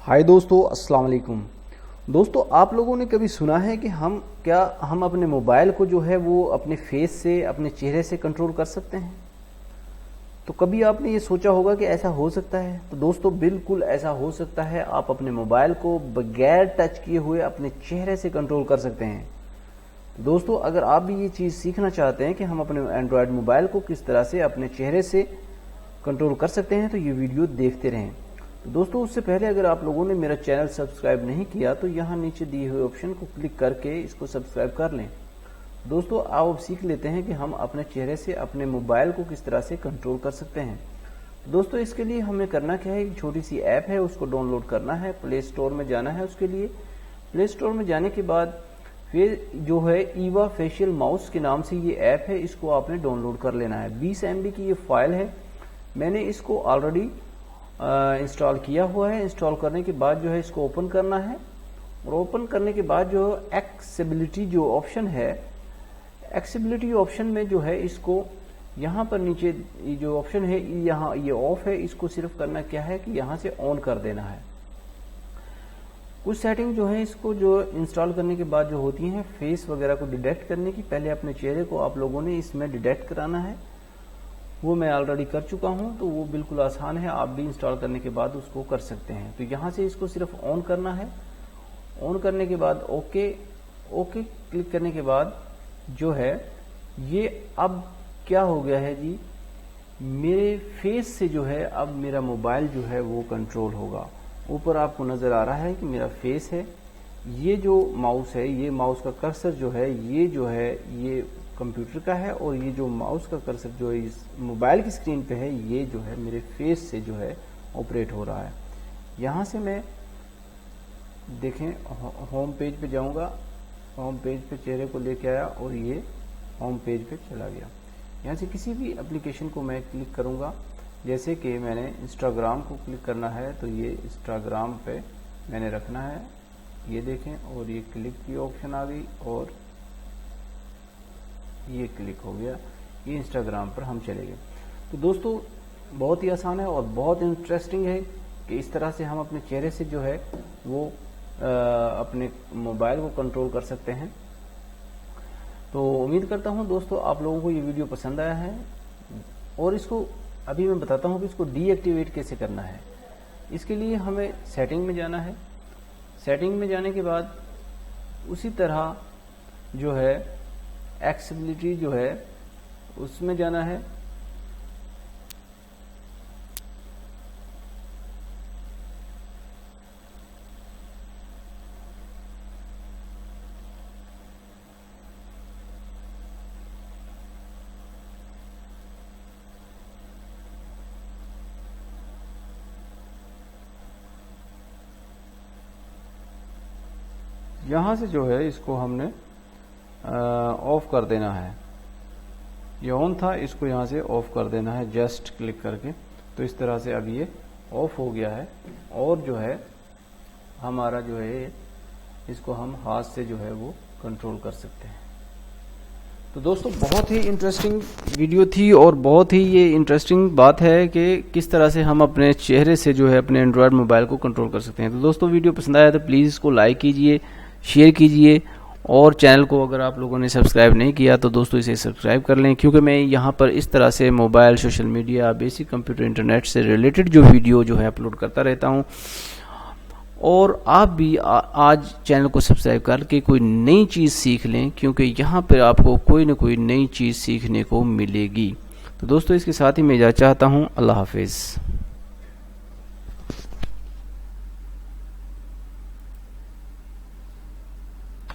हाय दोस्तों, अस्सलाम वालेकुम। दोस्तों, आप लोगों ने कभी सुना है कि हम अपने मोबाइल को जो है वो अपने फेस से, अपने चेहरे से कंट्रोल कर सकते हैं? तो कभी आपने ये सोचा होगा कि ऐसा हो सकता है? तो दोस्तों, बिल्कुल ऐसा हो सकता है। आप अपने मोबाइल को बगैर टच किए हुए अपने चेहरे से कंट्रोल कर सकते हैं। तो दोस्तों, अगर आप भी ये चीज़ सीखना चाहते हैं कि हम अपने एंड्रॉयड मोबाइल को किस तरह से अपने चेहरे से कंट्रोल कर सकते हैं, तो ये वीडियो देखते रहें। तो दोस्तों, उससे पहले अगर आप लोगों ने मेरा चैनल सब्सक्राइब नहीं किया तो यहाँ नीचे दिए हुए ऑप्शन को क्लिक करके इसको सब्सक्राइब कर लें। दोस्तों, आओ अब सीख लेते हैं कि हम अपने चेहरे से अपने मोबाइल को किस तरह से कंट्रोल कर सकते हैं। तो दोस्तों, इसके लिए हमें करना क्या है, एक छोटी सी ऐप है, उसको डाउनलोड करना है, प्ले स्टोर में जाना है। उसके लिए प्ले स्टोर में जाने के बाद फिर जो है ईवा फेशियल माउस के नाम से ये ऐप है, इसको आपने डाउनलोड कर लेना है। 20 MB की ये फाइल है। मैंने इसको ऑलरेडी इंस्टॉल किया हुआ है। इंस्टॉल करने के बाद जो है इसको ओपन करना है, और ओपन करने के बाद जो एक्सेसिबिलिटी जो ऑप्शन है, एक्सेसिबिलिटी ऑप्शन में जो है इसको यहाँ पर नीचे जो ऑप्शन है, यहाँ ये ऑफ है, इसको सिर्फ करना क्या है कि यहाँ से ऑन कर देना है। कुछ सेटिंग जो है इसको जो इंस्टॉल करने के बाद जो होती हैं फेस वगैरह को डिटेक्ट करने की, पहले अपने चेहरे को आप लोगों ने इसमें डिटेक्ट कराना है। वो मैं ऑलरेडी कर चुका हूं, तो वो बिल्कुल आसान है, आप भी इंस्टॉल करने के बाद उसको कर सकते हैं। तो यहाँ से इसको सिर्फ ऑन करना है। ऑन करने के बाद ओके क्लिक करने के बाद जो है ये अब क्या हो गया है जी, मेरे फेस से जो है अब मेरा मोबाइल जो है वो कंट्रोल होगा। ऊपर आपको नजर आ रहा है कि मेरा फेस है, ये जो माउस है, ये माउस का कर्सर जो है ये कंप्यूटर का है, और ये जो माउस का कर्सर जो है इस मोबाइल की स्क्रीन पे है, ये जो है मेरे फेस से जो है ऑपरेट हो रहा है। यहाँ से मैं देखें होम पेज पे जाऊँगा, होम पेज पे चेहरे को लेके आया और ये होम पेज पे चला गया। यहाँ से किसी भी एप्लीकेशन को मैं क्लिक करूँगा, जैसे कि मैंने इंस्टाग्राम को क्लिक करना है, तो ये इंस्टाग्राम पे मैंने रखना है, ये देखें, और ये क्लिक की ऑप्शन आ गई और ये क्लिक हो गया, ये इंस्टाग्राम पर हम चले गए। तो दोस्तों, बहुत ही आसान है और बहुत इंटरेस्टिंग है कि इस तरह से हम अपने चेहरे से जो है वो अपने मोबाइल को कंट्रोल कर सकते हैं। तो उम्मीद करता हूं दोस्तों आप लोगों को ये वीडियो पसंद आया है, और इसको अभी मैं बताता हूं कि इसको डीएक्टिवेट कैसे करना है। इसके लिए हमें सेटिंग में जाना है। सेटिंग में जाने के बाद उसी तरह जो है एक्सेसिबिलिटी जो है उसमें जाना है। यहाँ से जो है इसको हमने ऑफ कर देना है। ये ऑन था, इसको यहाँ से ऑफ कर देना है जस्ट क्लिक करके। तो इस तरह से अब ये ऑफ हो गया है, और जो है हमारा जो है इसको हम हाथ से जो है वो कंट्रोल कर सकते हैं। तो दोस्तों, बहुत ही इंटरेस्टिंग वीडियो थी, और बहुत ही ये इंटरेस्टिंग बात है कि किस तरह से हम अपने चेहरे से जो है अपने एंड्रॉयड मोबाइल को कंट्रोल कर सकते हैं। तो दोस्तों, वीडियो पसंद आया तो प्लीज़ इसको लाइक कीजिए, शेयर कीजिए, और चैनल को अगर आप लोगों ने सब्सक्राइब नहीं किया तो दोस्तों इसे सब्सक्राइब कर लें, क्योंकि मैं यहाँ पर इस तरह से mobile, social media, basic computer, internet से रिलेटेड जो वीडियो जो है अपलोड करता रहता हूँ। और आप भी आज चैनल को सब्सक्राइब करके कोई नई चीज़ सीख लें, क्योंकि यहाँ पर आपको कोई ना कोई नई चीज़ सीखने को मिलेगी। तो दोस्तों, इसके साथ ही मैं इजाज़त चाहता हूँ। अल्लाह हाफिज़।